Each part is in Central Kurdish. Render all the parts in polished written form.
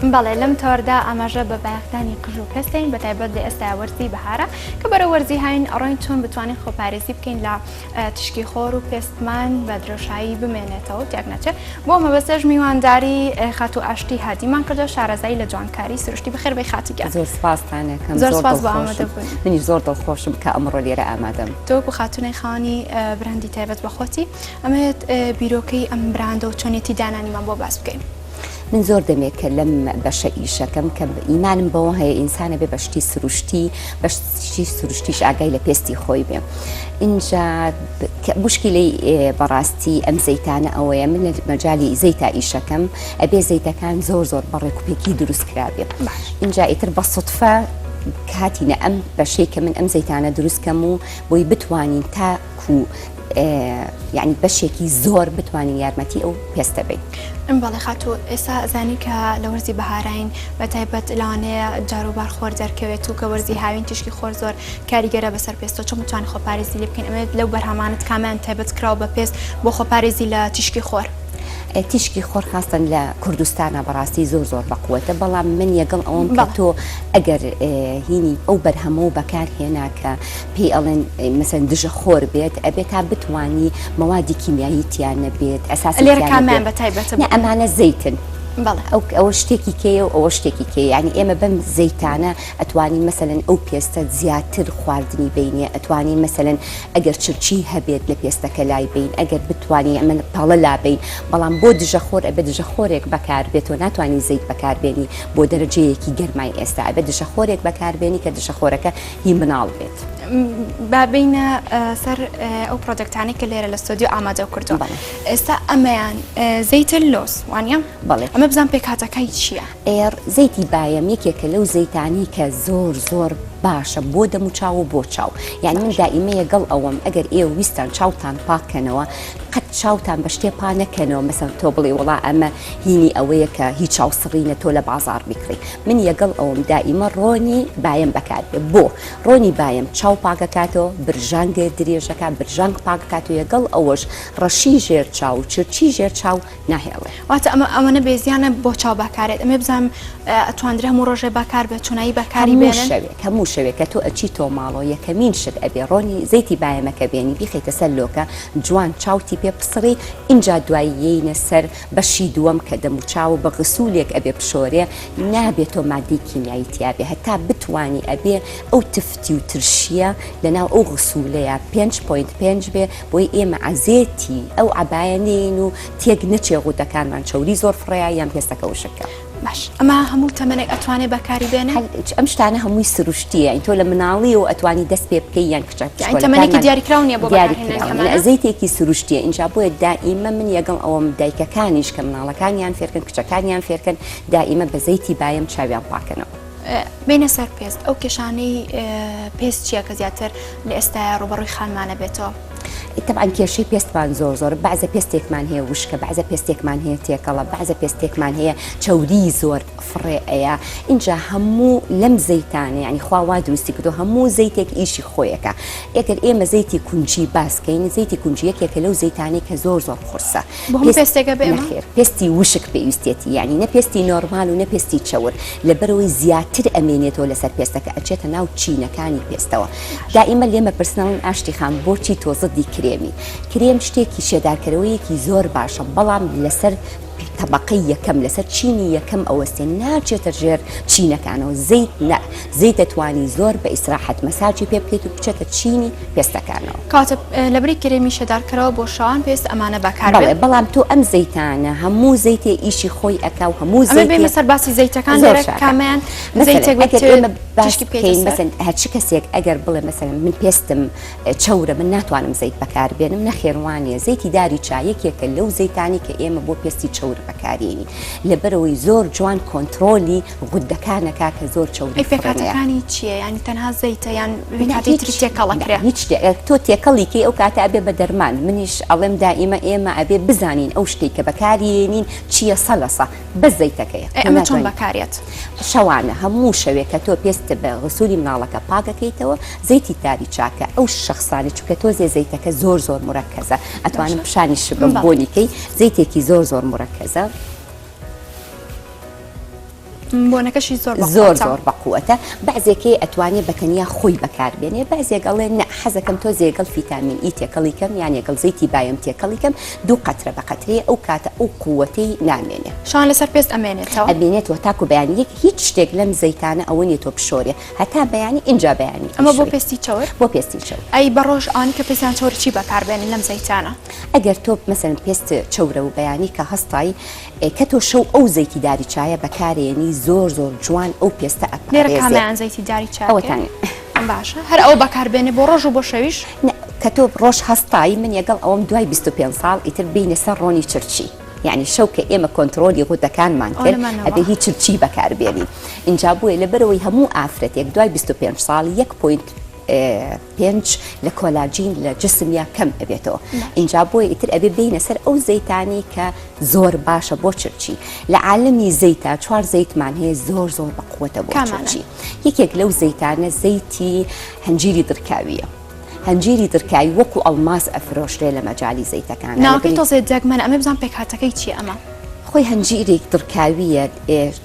بەڵێ لەم تۆردا ئاماژە بە بایەختانی قژ و کەستین بە تایبەت لە ئێستا وەرزی بەهارە کە بەرە وەرزی هاین ئەڕۆین چۆن بتوانین خۆپارێزی بکەین لە تشکی خۆر و پێستمان بە درۆشایی بمێنێتەوە تێک نەچێت بۆ مەبەستەش میوانداری خات و ئاشتی هاتیمان کردە شارەزایی لە جوانکاری سروشتی بەخێر بەی خاتیگە زۆر سپاستانەکەم زۆر سپاس بە ئامادەبوون منیش زۆر دڵخۆشم کە ئەمڕۆ لێرە ئامادەم تۆکو خاتونەی خانی براندی تایبەت بە خۆتی ئەمەوێت بیرۆکەی ئەم براندە و چۆنێتی دانانیمان بۆ باس بکەین من زۆر دەمێت کە لەم بەشە ئیشەکەم کە ئیمانم بەوە هەیە ئینسانە بێ بەشتی سروشتیش ئاگای لە پێستی خۆی بێ اینجا مشکلی بەڕاستی ئەم زەیتانە ئەوەیە من لە مەجای زەیتا ئیشەکەم ئەبێ زەیتەکان زۆر بەڕێک و پێکی دروست کرابێ اینجا ئیتر بە سوتفە کاتینە ئەم بەشەی کە من ئەم زەیتانە دروستکەم و بۆی بتوانین تاکو یعنی بەشێکی زۆر بتوانین یارمەتی ئەو پێستە بین. بەڵێ خاتو ئێستا زانی کە لە وەرزی بەهارین بە تایبەت لەوانەیە جاروبار خۆر دەرکەوێت و کە وەرزی هاوین تشکی خۆر زۆر کاریگەرە بەسەر پێستەوە چۆن بتوانین خۆپارێزی لێ بکەین ئەمەوێت لەو بەرهەمانت کامیان تایبەت کراوە بە پێست بۆ خۆپارێزی لە تشکی خۆر. تیشکی خۆر خاستن لە کوردستانە بەڕاستی زۆر بەقوەتە بەڵام من یەگەڵ ئەوم کە تۆ ئەگەر هینی ئەو بەرهەمەوە بەکارهێنا کە پێی ئەڵێن مەسەن دژە خۆر بێت ئەبێت تا بتوانی مەوادی کیمیایی تیان نەبێت ئەساسی لێرە کامیان بە تایبەت ئەمانە زەیتن ئەوە شتێکی کێ و ئەوە شتێکی کێ ینی ئێمە بەم زەیتانە ئەتوانین مەسەلەن ئەو پێستە زیاتر خواردنی بینێ ئەتوانین مەسەلەن ئەگەر چرچی هەبێت لە پێستەکە لای بین ئەگەر بتوانین ئەمە پاڵە لابین بەڵام بۆ دژە خۆر ئەبێ دژە خۆرێک بەکاربێتەوە ناتوانین زەیت بەکاربێنی بۆ دەرەجەیەکی گەرمای ئێستا ئەبێ دژە خۆرێک بەکاربێنی کە دژە خۆرەکە هی مناڵ بێت. بابینە سەر ئەو پرۆدەکتانی کە لێرە لە ستۆدیۆ ئامادە کردووە ئێستا ئەمەیان زەیتر لۆس وانە بەڵێ ئەمە بزان پێکهاتەکەی چییە؟ زەیتی باەم یەکێکە لەو زەیتانی کە زۆر باشە بۆ دەم و چاو و بۆ چاو یعنی من دائیمەیە گەڵ ئەوەم ئەگەر ئێوە ویستان چاوتان پاکەنەوە قەت چاوتان بە شتێ پا نەکەنەوە مەسەن تۆ بڵێ وڵا ئەمە هینی ئەوەیە کە هیچ چاو سڕینە تۆ لە بازار بیکڕی من یەگەڵ ئەوم دائیمە ڕۆنی باەم بەکاربێ بۆ ڕۆنی باەم چاو پاکەکاتەوە برژانگە درێژەکە برژانگ پاکەکاتەوە یەگەڵ ئەوەش ڕەشی ژێر چاو چرچی ژێر چاو ناهێڵێ واتە ئەمەە بێزیانە بۆ چاو بەکارێت ئەمێ بزانم ئەتواندرە هەموو ڕۆژێ بەکار بێت چۆنایی بەکاری بێنن هەموو شەوێک کە تۆ ئەچی تۆ ماڵەوە یەکەمین شت ئەبێ ڕۆنی زەیتی باەمەکە بێنی بیخیتە سەر لۆکە جوان چاوتی پێ پسڕی اینجا دوایی یینە سەر بەشی دووەم کە دەم و چاو بە غسوولێک ئەبێ پشۆرێ نابێت تۆ مادەی کیمیایی تیابێ هەتا بتوانی ئەبێ ئەو تفتی و ترشیە لەناو ئەو غسوولەیە 5.5 بێ بۆی ئێمە عزێتی ئەو عبایەنین و تێک نەچێ غوتەکانمان چەوری زۆر فڕەیە یان پێستەکە وشەکە. باش ئەمە هەموو تەمەنێک ئەتوانێت بەکاری بێنێ ئەم شتانە هەمووی سروشتیە این تۆ لە مناڵی و ئەتوانی دەست پێ بکەی یان کچە تەمەنێکی دیاریکراونیە بۆ زەیتێکی سروشتیە اینجا بۆیە دائیمە من یەگەڵ ئەوەم دایکەکانیش کە مناڵەکانیان فێرکەن کچەکانیان فێرکەن دائیمە بە زەیتی باەم چاویان پاکەنەوە. بینە سەر پێست ئەو کێشانەی پێست چییە کە زیاتر لە ئێستا ڕوبەڕووی خانمانە بێتەوە؟ طبعا کێشەی پێستمان زۆر بەعزە پێستێکمان هەیە وشکە بەعزە پێستێکمان هەیە تێکەڵە بەعزە پێستێکمان هەیە چەوری زۆر فڕێەیە اینجا هەموو لەم زەیتانە ینی خواوا دروستی کردو هەموو زەیتێک ئیشی خۆیەکە ئەگەر ئێمە زەیتی کونجی باسکەین زەیتی کونجی یەکێکە لەو زەیتانەی کە زۆر قورسە پێستێکە بێخێر پێستی وشک پێویستێتی یعنی نە پێستی نۆرمال و نە پێستی چەور لەبەرەوەی زیاتر ئەمێنێتەوە لەسەر پێستەکە ئەچێتە ناو چینەکانی پێستەوە دائیمە لێمە پرسنەڵن ئاشتی خام بۆچی تۆزدی کرێم شتێکی شێدارکەرەوەیەکی زۆر باشە بەڵام لەسەر طبقەی یەکەم لەسەر چینی یەکەم ئەوەستێ ناچێتە ژێر چینەکانەوە زەیت دەتوانی زۆر بە ئیسراحەت مەساجی پێ بکەیت و بچێتە چینی پێستەکانەوە کاتە لەبری کرێمی شێدارکەرەوە بۆ شەوان پێست ئەمانە بەکار بەڵام تۆ ئەم زەیتانە هەموو زەیتێ ئیشی خۆی ئەکا و هەموو زەیت سەر باسی زەیتەکان کامیان هەرچ کەسێک ئەگەر بڵێ مەسەلەن من پێستم چەورە من ناتوانم زەیت بەکاربێنم نەخێوانێ زەیتی داری چایەکێکە لەو زەیتانی کە ئێمە بۆ پێستی چەور بەکارێنی لەبەرەوەی زۆر جوان کۆنتترۆلی غودەکانەکە کە زۆر چەوری پێکاتەکانی چییە ینی تەنها زەیتە یان تێکەڵەکرێ هیچ تۆ تێکەڵیکەی ئەو کاتە ئەبێ بە دەرمان منیش ئەڵێم دائیمە ئێمە ئەبێ بزانین ئەو شتێک کە بەکارێنین چییە سەلەسە بە زەیتەکەیە ئەمە چۆن بەکارێت شەوانە هەموو شەوێک کە تۆ پێستە بە غسوولی مناڵەکە پاکەکەیتەوە زەیتی تاری چاکە ئەو شخصانی چونکە تۆزێ زەیتەکە زۆر مورەکەزە ئەتوانم پیشانیش بم بۆنیکەی زەیتێکی زۆر مورەکەزە بۆنەکەشی زۆر بەقووەتە بعضێکی ئەتوانێت بەتەنیا خۆی بەکاربێنێ بعضێک ئەڵێ نە حەزەکەم تۆ زێگەڵ فیتامین ئی تێکەڵی کەم یان یەگەڵ زەیتی بایم تێکەڵی کەم دوو قەترە بە قەترێ ئەو کاتە ئەو قووەتەی نامێنێ شان لەسەر پێست ئەمێنێتەوە ئەبێنێتەوە تاکو بەیانی هیچ شتێک لەم زەیتانە ئەوە نیە تۆ بشۆرێ هەتا بەیانی اینجا بەیانی ئەمە بۆ پێستی چاور بۆ پێستی چاور ئەی بەڕۆژ ئانی کە پێستیان چاور چی بەکاربێنن لەم زەیتانە ئەگەر تۆ مەسەن پێست چەورە و بەیانی کە هەستایی کە تۆ شەو ئەو زەیتی داری چایە بەکارێنی زۆر جوان ئەو پێستە لێرە کامیان زەیتی داری چای ئەوەتانی باشە هەر ئەو بەکاربێنێ بۆ ڕۆژ و بۆ شەویش کە تۆ ڕۆژ هەستایی من یەگەڵ ئەوم دوای 25 ساڵ ئیتر بینە سەر ڕۆنی چرچی یعنی شەو کە ئێمە کۆنتترۆلی ڕوتەکانمان کرد ئەبێ هیچ چرچی بەکاربێنی اینجا بووە لەبەرەوەی هەموو ئافرەتێک دوای 25 ساڵ 1.5 لە کۆلاجین لە جسمیا کەم ئەبێتەوە اینجا بۆی ئیتر ئەبێ بینە سەر ئەو زەیتانی کە زۆر باشە بۆ چرچی لە عالەمی زەیتا 4 زەیتمان هەیە زۆر بەقووەتە بۆ چرچی یەکێک لەو زەیتانە زەیتی هەنجیری دڕکاویە هەنجیری دڕکاوی وەکو ئەڵماس ئەفرۆشرێ لە مەجای زەیتەکان ناوکەی تۆزێت جەگمەن ئەمە بزان پێکهاتەکەی چی ئەمە خۆی هەنجیرێک دڕکاویە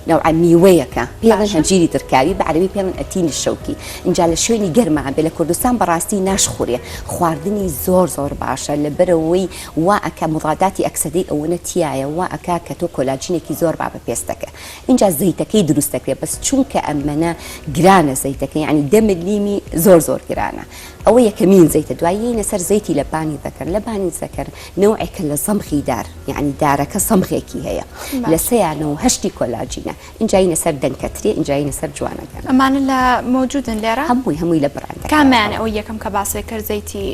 نەوع میوەیەکە پێڵەن هەنجیری دڕکاوی بە عەربی پێڵەن ئەتینی شەوکی اینجا لە شوێنی گەرمە بێ لە کوردستان بەڕاستی ناشخورێ خواردنی زۆر باشە لەبەرەوەی وا ئەکە مضاداتی ئەکسدەی ئەوەنە تایە وا ئەکا کە تۆ کۆلاجینێکی زۆر با بە پێستەکە اینجا زەیتەکەی دروستەکرێت بەس چونکە ئەمەنە گرانە زەیتەکەی ینی 10 ملیمی زۆر گرانە ئەوە یەکەمین زەیتە دوایینە سەر زەیتی لە بانی دەکەر لە بانی زەکەر نەوعێکە لە سەمخی دار یعنی دارەکە سەمخێکی هەیە لە سەیانەوە هەشتی کۆلاجینە اینجاینە سەر دەنکەترێ اینجاینە سەر جوانەکان ئەمانە لە موجودن لێرە هەمووی لە بڕاندا کامیانە ئەو یەکەم کە باسێ کرد زەیتی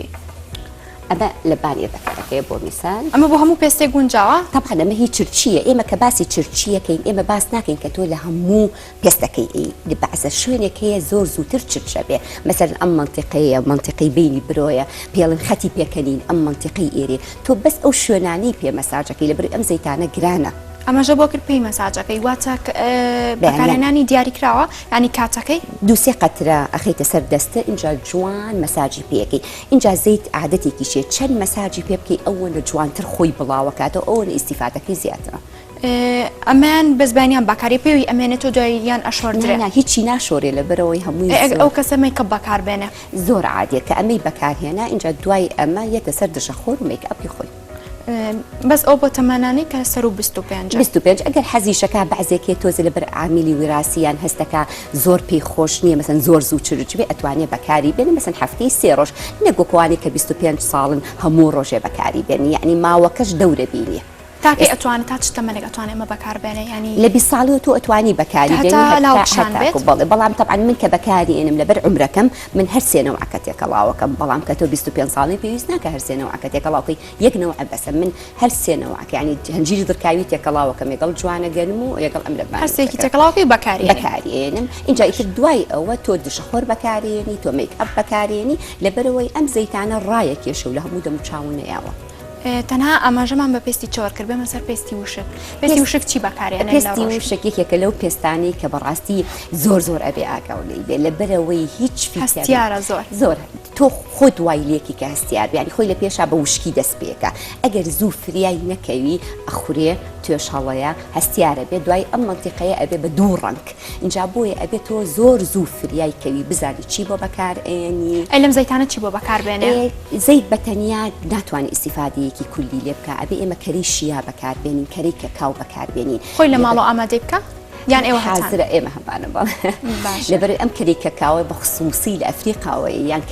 ئەمە لە بانی دەکەرەکەی بۆ میسال ئەمە بۆ هەموو پێستێک گونجاوە طبعا ئەمە هیچ چرچیە ئێمە کە باسی چرچیەکەین ئێمە باس ناکەین کە تۆ لە هەموو پێستەکەی بەعزە شوێنێک هەیە زۆر زووتر چرچە بێ مەسەر ئەم منطقەی بینی برۆیە پێڵن خەتی پێکەنین ئەم منطقەی ئێرێ تۆ بەس ئەو شوێنانەی پێ مەساجەکەی لەبەر ئەم زەیتانە گرانە ئەمەژە بۆ کرد پێی مەساجەکەی واتە بەکارهێنانی دیاری کراوە ینی کاتەکەی دووسێ قەترە ئەخەیتە سەر دەستە اینجا جوان مەساجی پێەکەی اینجا زەیت عادەتێکی شێ چەند مەساجی پێ بکەی ئەوە لە جوانتر خۆی بڵاوەکاتەوە ئەوە ئیسیفادەکەی زیاترە ئەمان بەزبانیان بەکاری پێوی ئەمێنێت تۆ دواییان ئەشۆردرێ هیچی ناشۆرێ لەبەرەوەی هەمووی ئەو کەسەمەی کە بەکاربێنە زۆر عادیە کە ئەمەی بەکارهێنا اینجا دوای ئەمە یەتە سەر دژە خۆر و میکئەپی خۆی بەس ئەو بۆ تەمانانی کە سەر و 25 ئەگەر حەزیشەکە بەعزێکی تۆزە لەبەر عامیلی ویراسیان هەستەکە زۆر پێی خۆش نییە مەسەن زۆر زوو چرچ بێ ئەتوانێت بەکاری بێنە مەسەن هەفتەی 3 ڕۆژ نەگوکوانی کە 25 ساڵن هەموو ڕۆژێ بەکاری بێنی یعنی ماوەکەش دەورە بینیە تاکە ئەتوانێت تا چ تەمەنێک ئەتوانێت ئەمە بەکاربێنە ینی لە 20 ساڵی تۆ ئەتوانی بەکاری بێنی بەڵام طبعا من کە بەکاری ئێنم لەبەر عمرەکەم من هەر سێنەوەکە تێکەڵاوەکەم بەڵام کە تۆ 25 ساڵی پێویست ناکە هەر سێنەوەکە تێکەڵاوکەی یەکنەوە بەسە من هەر سێنەوەکە ینی هەنجیری دڕکاوی تێکەڵاوەکەم لەگەڵ جوانە گەنم و لەگەڵ ئەمرە هەرسێکی تێکەڵاوکەی بەکارێنم اینجا ئیتر دوای ئەوە تۆ دشەخۆر بەکارێنی تۆ میکئەپ بەکارێنی لەبەرەوەی ئەم زەیتانە ڕایەکێشە و لە هەموو دەموچاونەیەوە تەنها ئەماژەمان بە پێستی چۆر کرد بێمە سەر پێستی وشک پێستی وشک چی بەکارێنێت پێستی وشک یەکێکە لەو پێستانی کە بەڕاستی زۆر ئەبێ ئاگاولی بێ لەبەرەوەی هیچ هەستیارە زۆر تۆ خۆ دوای لێکی کە هەستیار بیانی خۆی لە پێشا بە وشکی دەست پێکە ئەگەر زوو فریای نەکەوی ئەخورێ توێش هەڵەیە هەستیارە بێ دوای ئەم منتیقەیە ئەبێ بە دوو ڕنگ اینجا بۆیە ئەبێت تۆ زۆر زوو فریای کەوی بزانی چی بۆ بەکارێنی ئەی لەم زەیتانە چی بۆ بەکاربێنێ زەیت بەتەنیا ناتوانێت ئیسیفادەیەکی کولی لێ بکە ئەبێ ئێمە کەری شیا بەکاربێنین کەری کەکاو بەکاربێنین خۆی لە ماڵەوە ئامادەی بکە یان ئێوە حازرە ئێمە هەمانە بڵ لەبەر ئەم کەری کەکاوە بە خصوصی لە ئەفریقاوەیە یان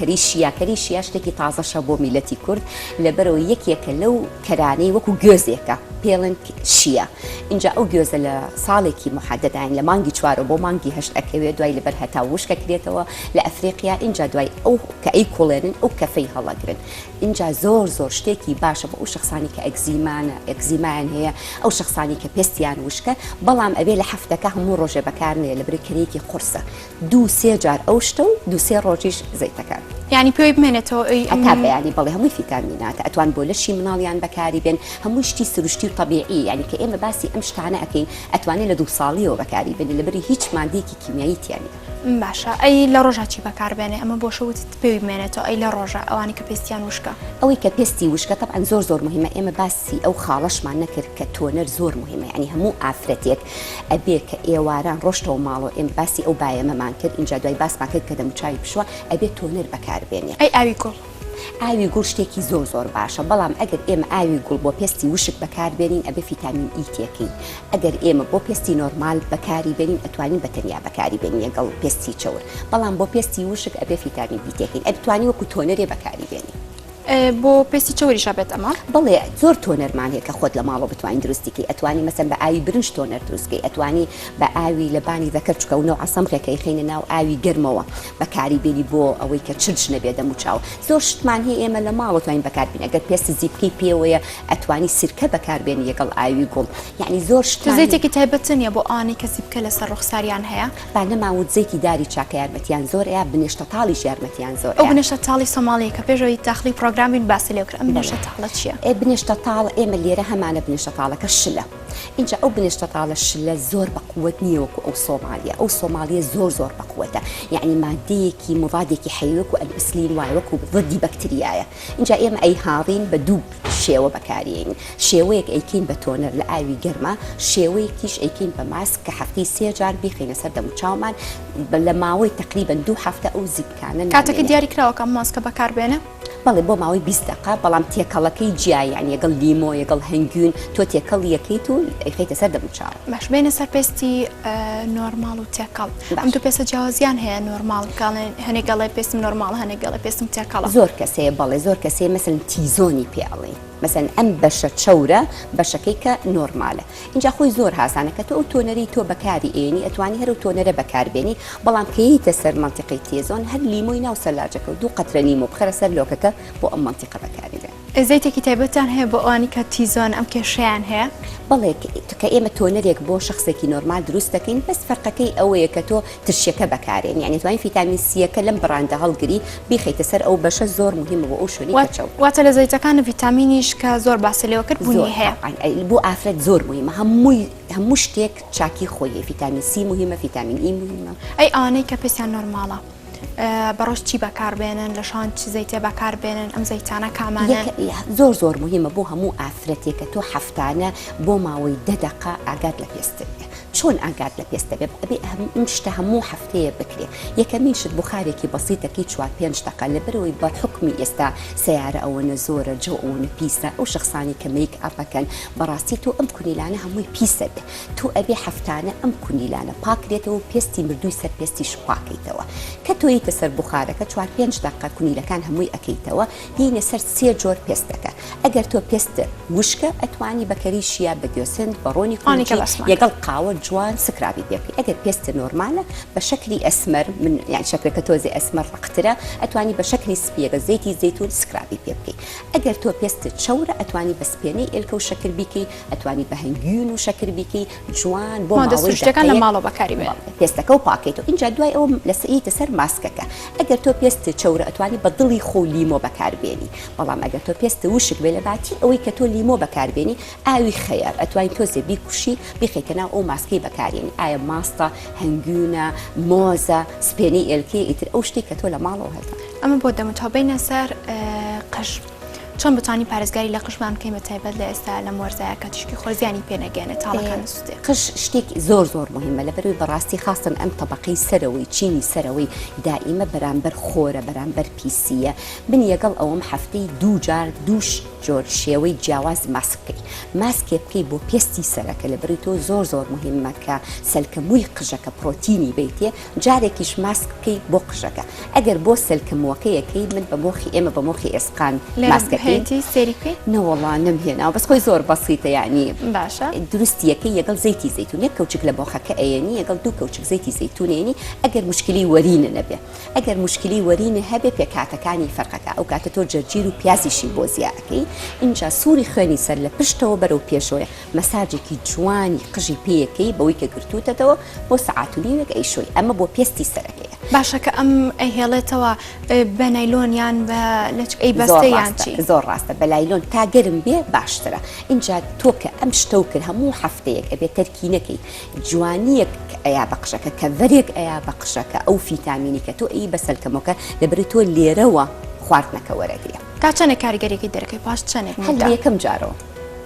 کەری شیا شتێکی تازەشە بۆ میلەتی کورد لەبەرەوە یەکێکە لەو کەرانەی وەکو گوێزێکە پێڵن شیە اینجا ئەو گوێزە لە ساڵێکی محەدەدان لە مانگی 4 بۆ مانگی 8 ئەکەوێت دوای لەبەر هەتا وشکە کرێتەوە لە ئەفریقیا اینجا دوای ئەو کە ئەی کوڵێنن ئەو کەفەی هەڵەگرن اینجا زۆر شتێکی باشە بە ئەو شخصانی کە ئەگزیمان هەیە ئەو شخصانی کە پێستیان وشکە بەڵام ئەبێ لە هەفتەکە هەموو ڕۆژێ بەکارنێ لەبەر کەرێکی قورسە 2-3 جار ئەو شتە و 2-3 ڕۆژیش زەیتەکان یعنی پێی بمێنێتەوە هەتا بەیانی بەڵێ هەمووی فیتامیناتە ئەتوان بۆ لەشی مناڵیان بەکاری بێن هەموو شتی سروشتی و طبیعی یعنی کە ئێمە باسی ئەم شتانە ئەەکەین ئەتوانێت لە 2 ساڵیەوە بەکاری بێن لەبەری هیچ مادەیەکی کیمیایی تیانی باشە ئەی لە ڕۆژە چی بەکاربێنێ ئەمە بۆ شەوت پێوی بمێنێتەوە ئەی لە ڕۆژە ئەوانی کە پێستیان وشکە ئەوەی کە پێستی وشکە طبعاً زۆر مهمە ئێمە باسی ئەو خاڵەشمان نەکرد کە تۆنەر زۆر مهمە ینی هەموو ئافرەتێک ئەبێ کە ئێواران ڕۆشتەوە ماڵەوە ئێمە باسی ئەو بایەمەمان کرد اینجا دوای باسمان کرد کە دەموچاوی بشوە ئەبێ تۆنەر بەکاربێنێ ئەی ئاوی گوڵ ئاوی گوڵ شتێکی زۆر باشە بەڵام ئەگەر ئێمە ئاوی گوڵ بۆ پێستی وشک بەکاربێنین ئەبێ فیتامین ئی تێکەین ئەگەر ئێمە بۆ پێستی نۆرمال بەکاری بێنین ئەتوانین بەتەنیا بەکاری بێنین لەگەڵ پێستی چەور بەڵام بۆ پێستی وشک ئەبێ فیتامین بی تێکەین ئەتوانی وەکو تۆنەرێ بەکاری بێنین بۆ پێستی چۆریشە بێت ئەمە بڵێ زۆر تۆنەرمان هەیە کە خۆت لە ماڵەوە بتوانین دروستیکەی ئەتوانی مەسەن بە ئاوی برنج تۆنەر دروستکەی ئەتوانی بە ئاوی لە بانی دەکەر چکەونەوە عسەمڕێکەکەی خینە ناو ئاوی گەرمەوە بەکاری بێنی بۆ ئەوەی کە چرج نەبێ دەموچاو زۆر شتمان هەیە ئێمە لە ماڵ توانین بەکاربین ئەگەر پێست زیبکەی پێوەیە ئەتوانی سرکە بەکاربێنی لەگەڵ ئاوی گوڵ یعنی زۆر زەیتێکی تایبەت نیە بۆ ئانی کە زیبکە لەسەر ڕوخساریان هەیە با نەماوت زەیتی داری چاکە یارمەتیان زۆرەیە بنێشتە تاڵیش یارمەتیان زۆر ئەو بنێشتە تاڵی سۆماڵیە کە پێشەوەی تاخلی پرۆگرامین باسی لێ ئەم بنێشتە تاڵە چییە؟ بنێشتە تاڵ ئێمە لێرە هەمانە بنێشتە تاڵەکە شلە اینجا ئەو بنێشتە تاڵە شلە زۆر بە قووەت نییە وەکو ئەو سۆمالیە ئەو سۆمالیە زۆر بە قووەتە یعنی مادەیەکی مضادێکی حەیوەک و ئەلئسلین وای وەکو ضدی بەکتریایە اینجا ئێمە ئەی هاڕین بە دوو شێوە بەکارین شێوەیەک ئەیکەین بە تۆنەر لە ئاوی گەرمە شێوەیەکیش ئەیکەین بە ماسک کە هەفتەی 3 جار بیخینە سەر دەموچاومان لە ماوەی تقریبەن 2 هەفتە ئەو زیبکانە کاتێکی دیاری کراوە کە ماسکە بەکاربێنە بەڵێ بۆ ماوەی 20 دقیقە بەڵام تێکەڵەکەی جیای یعنی لەگەڵ لیمۆ لەگەڵ هەنگوون تۆ تێکەڵ یەکەیت و ئەیخیتە سەر دەموچاو باش بینە سەر پێستی نۆرماڵ و تێکەڵ ئەم دوو پێستە جیاوازیان هەیە نۆرماڵ هەنێک گەڵێ پێستم نۆرماڵ هەنێک گەڵێ پێستم تێکەڵە زۆر کەسەیە بەڵێ زۆر کەسەیە مەسەن تیزۆنی پێڵێ مثلا ئەم بەشە چەورە بەشەکەی کە نۆرمالە اینجا خۆی زۆر هاسانە کە تۆ ئەو تۆنەری تۆ بەکاری ئێنی ئەتوانی هەر و تۆنەرە بەکاربێنی بەڵام کەیتە سەر منتیقی تێزۆن هەر لیمۆی ناو سەلاجەکە و 2 قەترە لیمۆ بخەرە سەر لۆکەکە بۆ ئەم منتیقە بەکاریدێن زەیتێکی تایبەتیان هەیە بۆ ئەوانی کە تیزۆن ئەم کێشەیان هەیە بەڵێ کە ئێمە تۆنەرێک بۆ شخصێکی نۆرمال دروست دەکەین بەس فەرقەکەی ئەوەیە کە تۆ ترشیەکە بەکارێن یعنی توانین فیتامین سیەکە لەم بڕاندە هەڵگری بیخیتە سەر ئەو بەشە زۆر مهمە بۆ ئەو شوێنی کەچەوت واتە لە زەیتەکان ڤیتامینیش کە زۆر باسی لێوە کرد بوونی هەیە بۆ ئافرەت زۆر مهمە هەموو شتێک چاکی خۆیە فیتامین سی مهمە فیتامین ئی مهمە ئەی ئانەی کە پێستیان نۆرماڵە بەڕۆژ چی بەکاربێنن لە شان چ زەیتێ بەکاربێنن ئەم زەیتانە کامانە زۆر مهمە بۆ هەموو ئافرەتێک کە تۆ هەفتانە بۆ ماوەی 10 دقیقە ئاگات لە پێستە چۆن ئاگات لە پێستە بێ ئەبێ ئەم شتە هەموو هەفتەیە بکرێ یەکەمین شت بخارێکی بەسیتەکەی 4-5 دقیقە لەبەرەوەی بە حکمی ئێستا سیارە ئەوەنە زۆرە جۆ ئەوەنە پیسە ئەو شخصانی کە میک ئاپەکەن بەڕاستی تۆ ئەم کونیلانە هەمووی پیسە بێ تۆ ئەبێ هەفتانە ئەم کونیلانە پاکرێتەوە پێستی مردووی سەر پێستیش پاکەیتەوە کە تۆیتە سەر بخارەکە 4-5 دقیقە کونیلەکان هەمووی ئەەکەیتەوە هینە سەر 3 جۆر پێستەکە ئەگەر تۆ پێستە وشکە ئەتوانی بەکەریشیە بەگوێسند بەڕۆنی یەگەڵ قاوە جوان سکرابی پێبکەی ئەگەر پێستە نۆرمالە بە شکلی ئەسمەر من یان شکلەکە تۆزی ئەسمەر ڕقترە ئەتوانی بە شکلی سپیەگە زەیتی زەیتون سکرابی پێ بکەی ئەگەر تۆ پێستە چەورە ئەتوانی بە سپێنەی ئێلکە و شەکر بیکەی ئەتوانی بە هەنگوون و شەکر بیکەی جوان بۆ مادەسروشتەکان لە ماڵەوە بەکاری بێن پێستەکە و پاکەیتەوە اینجا دوای ئەو لەسەیتە سەر ماسکەکە ئەگەر تۆ پێستە چەورە ئەتوانی بە دڵی خۆ لیمۆ بەکاربێنی بەڵام ئەگەر تۆ پێستە وشک بێ لە باتی ئەوەی کە تۆ لیمۆ بەکاربێنی ئاوی خەیار ئەتوانی تۆزێ بیکوشی بیخیتە ناو ئەو ماسکەی بەکارێنی ئایا ماستە هەنگوونە مۆزە سپێنەی ئێلکەی ئیتر ئەو شتێک کە تۆ لە ماڵەوە هەیە ئەمە بۆ دەموتابینە سەر قەش چۆن بتوانانی پارێزگاری لە قشمان بکەین بە تایبەت لە ئێستا لە وەرزایە کە تشکی خۆزیانی پێنەگەێنێت تاڵەکان سوودێ قش شتێک زۆر مهمە لەبەروی بەڕاستی خاستن ئەم تەبقەی سەرەوەی چینی سەرەوەی دائیمە بەرامبەر خۆرە بەرامبەر پیسیە من یەگەڵ ئەوەم هەفتەی 2 جار دووش جۆر شێوەی جیاواز ماسکەی ماسکێ بکەی بۆ پێستی سەرەکە لەبەروی تۆ زۆر مهمە کە سەلکەمووی قژەکە پرۆتینی بیتێ جارێکیش ماسک بکەی بۆ قژەکە ئەگەر بۆ سەلکەمووەکەیەکەی من بە مۆخی ئێمە بە مۆخی ئێسقان ماسکەکە هێتی سێری پێ نەوەڵا نمهێنا بەس خۆی زۆر بەسیتە یعنی باشە دروستیەکەی یەگەڵ زەیتی زەیتون یەک کەوچک لە بۆخەکە ئەیەنی یەگەڵ دوو کەوچک زەیتی زەیتونێنی ئەگەر مشکلی وەرینە نەبێ ئەگەر مشکلی وەرینە هەبێ پێکاتەکانی فەرقەکە ئەو کاتە تۆ جەرگیر و پیازیشی بۆ زیاکەی اینجا سووری خوێنی سەر لە پشتەوە بەرەو پێشۆیە مەساجێکی جوانی قژی پێیەکەی بەوەی کە گرتوتەوە بۆ سەعاتونیوێک ئەیشۆی ئەمە بۆ پێستی سەرەکەیە باشە کە ئەم ئەیهێڵێتەوە بە نایلۆنیان بە ئەی بەستەیان چی زۆر ڕاستە بە لایلۆن تا گەرم بێ باشترە اینجا تۆ کە ئەم شتە و کرد هەموو هەفتەیەک ئەبێت تەرکینەکەی جوانیەک ئەیا بە قژەکە کە ڤەرێک ئەیا بە قژەکە ئەو فیتامینی کە تۆ ئەی بەسەرکەمەکە لەبەر تۆ لێرەوە خواردنەکە وەرەگرە تا چەندێک کاریگەریەکی دەرەکەی پاش چەندێک یەکەم جارەوە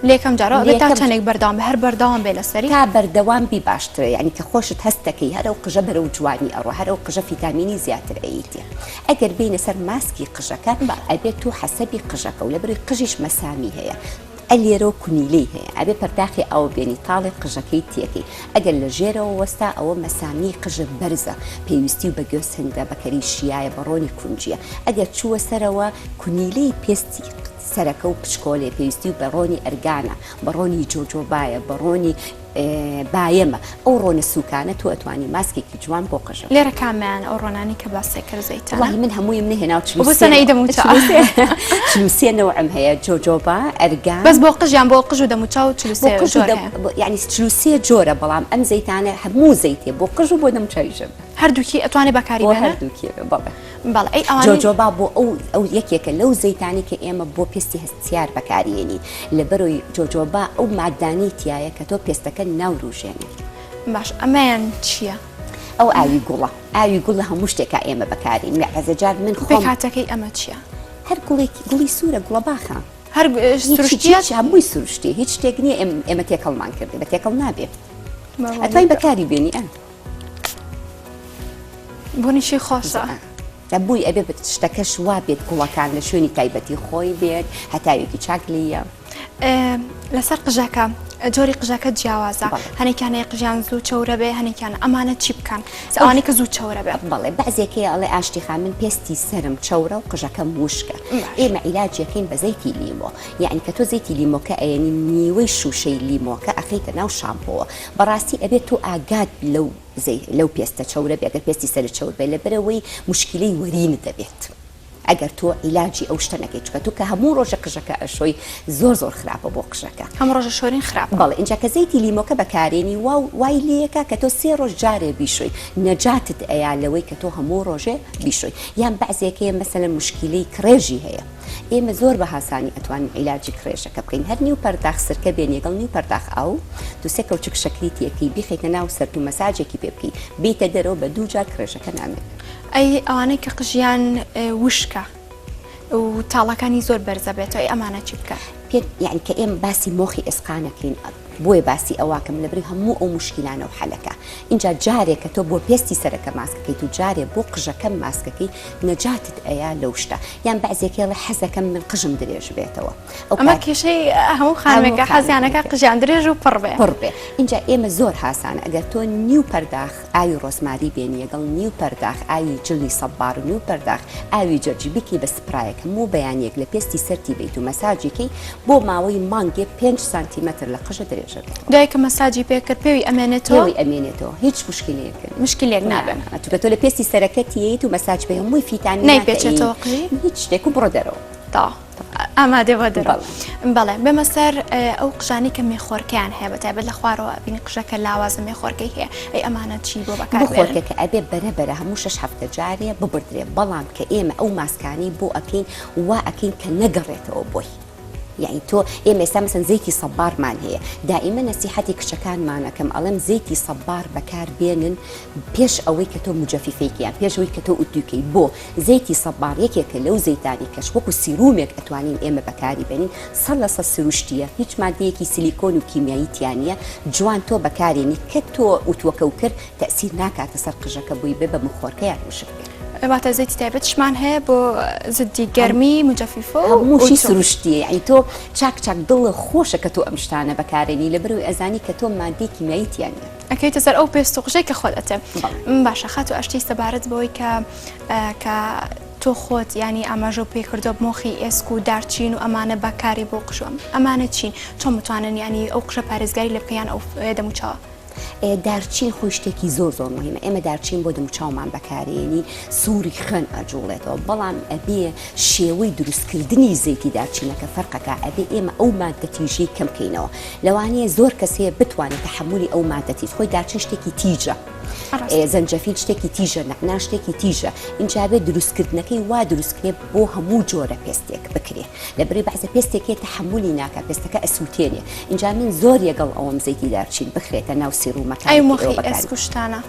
لێکم جارەوە تا چەندێک بەردەوام بە هەر بەردەوام بێ لەسەری تا بەردەوام بی باشترە یعنی کە خۆشت هەستەکەی هەرە و قژە بەرە و جوانی ئەڕۆ هەرە و قژە فیتامینی زیاتر ئەیتێ ئەگەر بینە سەر ماسکی قژەکە ئەبێت تو حەسەبی قژەکە و لەبەری قژیش مەسامی هەیە ئەلێرە و کونیلەی هەیە ئەبێ پەرداخی ئەو بێنی تاڵی قژەکەی تێکی ئەگەر لە ژێرەوە وەستا ئەوە مەسامی قژە بەرزە پێویستی و بەگوێ سنگدە بەکەری شیایە بەڕۆنی کونجیە ئەگەر چووە سەرەوە کونیلەی پێستی سەرەکە و پشکۆلێ پێویستی و بەڕۆنی ئەرگانە بەڕۆنی جۆجۆبایە بەڕۆنی بایەمە ئەو ڕۆنە سوکانە تو ئەتوانی ماسکێکی جوان بۆ قژە لێرە کامیان ئەو ڕۆنانی کە باسی کرد زەیتون وڵی من هەمووی منهێنا چلوسێ نەوەعم هەیە جۆجۆبا ئەرگان بەس بۆ قژیان بۆ قژ و دەموچاو یعنی چلوسێ جۆرە بەڵام ئەم زەیتانە هەموو زەیتێ بۆ قژ و بۆ دەموچاویژە هەردووکی ئەتوانێ بەکاری هەردووکی بەڵێ ئەی جۆجۆبا بۆ ئەو یەکێکە لەو زەیتانی کە ئێمە بۆ پێستی هەستیار بەکارێنی لەبەرۆی جۆجۆبا ئەو مادانی تایە کە تۆ پێستەکە ناوڕوژێنێ باش ئەمەیان چییە؟ ئەو ئاوی گوڵە ئاوی گوڵە هەموو شتێکە ئێمە بەکارین حەزەجار من خۆم کاتەکەی ئەمە چییە؟ هەر گوڵی سوورە گوڵە باخە هەر سروشتیات هەمووی سروشتی هیچ شتێک نییە ئێمە تێکەڵمان کردی بە تێکەڵ نابێت ئەتوانین بەکاری بێنی بۆنیشی خۆشە بووی ئەبێ شتەکە شوا بێت گوڵەکان لە شوێنی تایبەتی خۆی بێت هەتاوێکی چاکلیە لەسەر قژەکە جۆری قژەکە جیاوازە هەنێکیانەیە قژیان زوو چەورە بێ هەنێکیان ئەمانە چی بکەن ئەوانی کە زوو چەورە بێ بەڵێ بەعزێکی ئەڵێ ئاشتی خان من پێستی سرم چەورە و قژەکە موشکە ئێمە عیلاجەکەین بە زەیتی لیمۆ یعنی کە تۆ زەیتی لیمۆکە ئەیەنی نیوەی شوشەی لیمۆکە ئەخەیتە ناو شامپۆوە بەڕاستی ئەبێت تۆ ئاگات لەو پێستە چەورە بێ ئەگەر پێستی سەر چەور بێ لەبەرەوەی مشکلەی وەرینت دەبێت ئەگەر تۆ عیلاجی ئەو شتە نەکەیت چکە تو کە هەموو ڕۆژە قژەکە ئەشۆی زۆر خراپە بۆ قژەکە هەموو ڕۆژە شۆرین خراپە بەڵێ اینجا کە زەیتی لیمۆکە بەکارێنی وای لەیەکە کە تۆ 3 ڕۆژ جارێ بیشۆی نەجاتت ئەیا لەوەی کە تۆ هەموو ڕۆژێ بیشۆی یان بەعزێکەیە مەسەلەن مشکلەی کرێژی هەیە ئێمە زۆر بە هاسانی ئەتوانین عیلاجی کرێژەکە بکەین هەر نیو پەرداخ سرکە بێن یەگەڵ نیو پەرداخ ئەو دو سێ کەوچک شەکریتیەکەی بیخیتە ناو سەرد و مەساجێکی پێ بکەی بیتە دەرەوە بە 2 جار کرێژەکە نامێت ئەی ئەوانەی کە قژیان وشکە و تاڵەکانی زۆر بەرزە بێتەوە ئەمانە چی بکە یعنی کە ئێمە باسی مۆخی ئێسقانەکەین بۆیە باسی ئەواکەم لەبری هەموو ئەو مشکلانە و حەلەکە اینجا جارێک کە تۆ بۆ پێستی سەرەکە ماسکەکەیت و جارێ بۆ قژەکەم ماسکەکەی نەجاتت ئەیە لەو شتە یان بەعزێکێڵە حەزەکەم من قژم درێژ بێتەوە ئەمە کێشەی هەموو خانمێکە حەزیانەکە قژیان درێژ و پڕ بێ اینجا ئێمە زۆر هاسانە ئەگەر تۆ نیو پەرداخ ئاوی ڕۆزماری بێنی یەگەڵ نیو پەرداخ ئاوی جلی سەبار و نیو پەرداخ ئاوی جەرجیبیکی بە سپرایەک هەموو بەیانێک لە پێستی سەرتی بیت و مەساجێکی بۆ ماوەی مانگێ 5 سانتیمەتر لە قژە درێژەکە دوایکە مەساجی پێکرد پێوی ئەمێنێتەوە هیچ مشکلێک نابێت چونکە تۆ لە پێستی سەرەکەتیت و مەساج پێ هەمووی فیتامین نەیپێچێتەوە هیچ شتێک و بڕۆ دەرەوە ئامادە بۆ دەرەوە بەڵێ بێمە سەر ئەو قژانی کە مێخۆرکیان هەیە بەتایبەت لە خوارەوە بینی قژەکە لاوازە مێخۆرکەی هەیە ئەی ئەمانە چی بۆ بەکارخۆرکەکە ئەبێ بەرەبەرە هەموو 6 هەفتە جارێ ببردرێ بەڵام کە ئێمە ئەو ماسکانی بۆ ئەکەین وا ئەکەین کە نەگەڕێتەوە بۆی یعنی تۆ ئێمە ئێستا مەسەن زەیتی سەبارمان هەیە دائیمە نەسیحەتی کچەکانمانەکەم ئەڵێم زەیتی سەبار بەکار بێنن پێش ئەوەی کە تۆ مجەفیفێکیان پێش ئەوەی کە تۆ ئوتوکەی بۆ زەیتی سەبار یەکێکە لەو زەیتانی کەش وەکو سیرومێک ئەتوانین ئێمە بەکاری بێنین 100% سروشتیە هیچ مادەیەکی سیلیکۆن و کیمیاییتیانە جوان تۆ بەکارێنی کە تۆ ئوتوەکە و کرد تەسیر ناکاتە سەر قژەکە بووی بێ بە مخۆرکەیان وشک بێت باتە زەیتی تایبەتشمان هەیە بۆ زدی گەرمی مجەفیفۆ هەمووشی سروشتیە یعنی تۆ چاک دڵە خۆشە کە تۆ ئەم شتانە بەکارێنی لەبەرەوەی ئەزانی کە تۆ مادەی کیمیاییتیانە ئەکەیتە سەر ئەو پێست و قژەی کە خۆت ئەتێ باشە خات و ئەشتی سەبارەت بەوەی کە تۆ خۆت ینی ئاماژە پێ کردو مۆخی ئێسک و دارچین و ئەمانە بەکاری بۆ قژۆم ئەمانە چین چۆن متوانن ینی ئەو قژە پارێزگاری لە بکەیان ئەو دەموچاوە دارچین خۆی شتێکی زۆر زۆر مهمە ئێمە دارچین بۆ دەموچاومان بەکارێنی سووری خوێن ئەجوڵێتەوە بەڵام ئەبێ شێوەی دروستکردنی زەیتی دارچینەکە فەرقەکە ئەبێ ئێمە ئەو مادەتیژەی کەم بکەینەوە لەوانەیە زۆر کەسەیە بتوانێت تەحملی ئەو مادەتیت خۆی دارچین شتێکی تیژە زەنجەفیل شتێکی تیژە نەقنا شتێکی تیژە اینجا بێت دروستکردنەکەی وا دروستکرێت بۆ هەموو جۆرە پێستێک بکرێ لەبەرەی بەعزە پێستێکی تەحملی ناکە پێستەکە ئەسووتێنێ اینجا من زۆر یەگەڵ ئەوم زەیتی دارچین بخرێتە ناو سیرومەکان ئەی مۆخی ئێسک و شتانە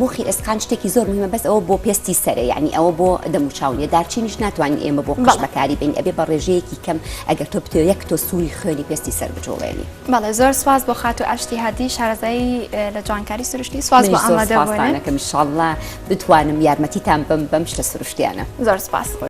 مۆخی ئێسکان شتێکی زۆر مهمە بەس ئەوە بۆ پێستی سەرە یعنی ئەوە بۆ دەموچاویە دارچینیش ناتوانین ئێمە بۆ قژ بەکاری بین ئەبێ بە ڕێژەیەکی کەم ئەگەر تۆ بتوێ یەک تۆ سووری خوێنی پێستی سەر بجۆڵێنی بەڵێ زۆر سواز بۆ خات و ئاشتیهادی شارەزایی لە جوانکاری سروشتی سواز بۆ ئامادەبوونەکەم ئینشاڵڵا بتوانم یارمەتیتان بەم شتە سروشتیانە زۆر سپاس